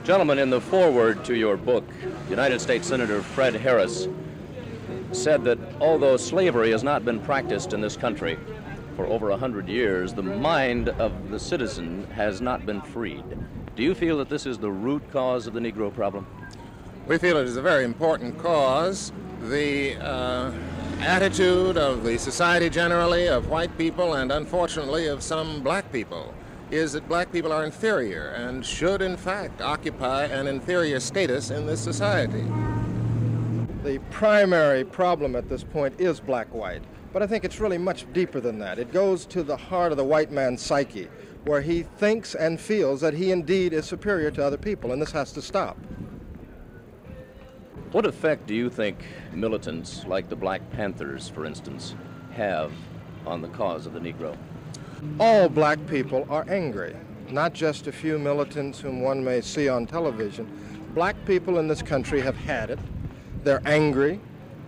Gentlemen, in the foreword to your book, United States Senator Fred Harris said that although slavery has not been practiced in this country for over 100 years, the mind of the citizen has not been freed. Do you feel that this is the root cause of the Negro problem? We feel it is a very important cause. The attitude of the society generally, of white people, and unfortunately of some black people, is that black people are inferior and should in fact occupy an inferior status in this society. The primary problem at this point is black-white, but I think it's really much deeper than that. It goes to the heart of the white man's psyche, where he thinks and feels that he indeed is superior to other people, and this has to stop. What effect do you think militants like the Black Panthers, for instance, have on the cause of the Negro? All black people are angry, not just a few militants whom one may see on television. Black people in this country have had it. They're angry,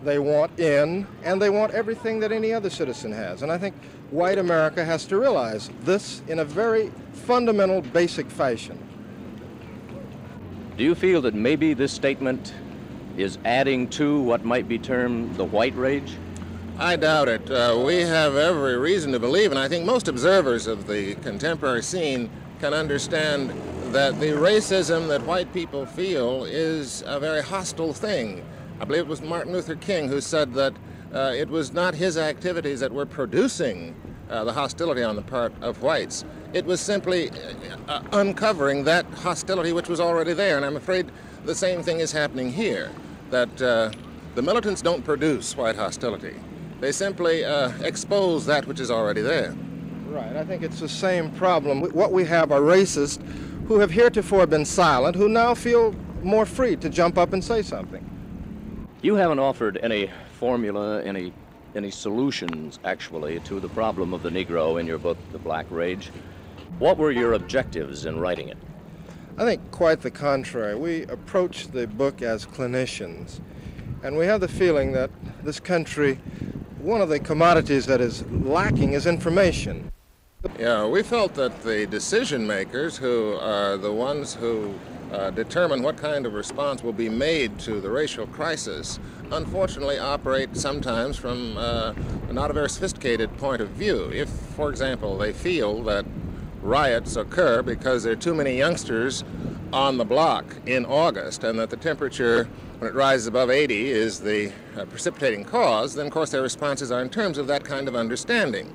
they want in, and they want everything that any other citizen has. And I think white America has to realize this in a very fundamental, basic fashion. Do you feel that maybe this statement is adding to what might be termed the white rage? I doubt it. We have every reason to believe, and I think most observers of the contemporary scene can understand that the racism that white people feel is a very hostile thing. I believe it was Martin Luther King who said that it was not his activities that were producing the hostility on the part of whites. It was simply uncovering that hostility which was already there, and I'm afraid the same thing is happening here, that the militants don't produce white hostility. They simply expose that which is already there. Right, I think it's the same problem. What we have are racists who have heretofore been silent, who now feel more free to jump up and say something. You haven't offered any formula, any solutions, actually, to the problem of the Negro in your book, The Black Rage. What were your objectives in writing it? I think quite the contrary. We approach the book as clinicians, and we have the feeling that this country, one of the commodities that is lacking is information. Yeah, we felt that the decision makers, who are the ones who determine what kind of response will be made to the racial crisis, unfortunately operate sometimes from not a very sophisticated point of view. If, for example, they feel that riots occur because there are too many youngsters on the block in August and that the temperature, when it rises above 80, is the precipitating cause, then of course their responses are in terms of that kind of understanding.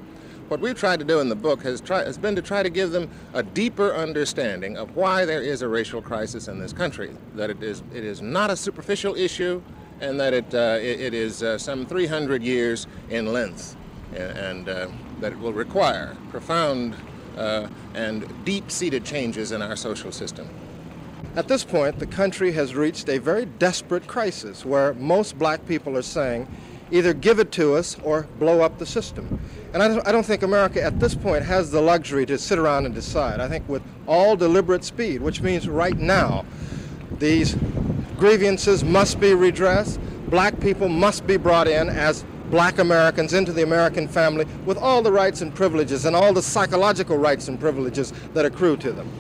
What we've tried to do in the book has been to try to give them a deeper understanding of why there is a racial crisis in this country, that it is not a superficial issue, and that it is some 300 years in length, and that it will require profound and deep-seated changes in our social system. At this point, the country has reached a very desperate crisis where most black people are saying, either give it to us or blow up the system. And I don't think America at this point has the luxury to sit around and decide. I think with all deliberate speed, which means right now, these grievances must be redressed. Black people must be brought in as black Americans into the American family with all the rights and privileges and all the psychological rights and privileges that accrue to them.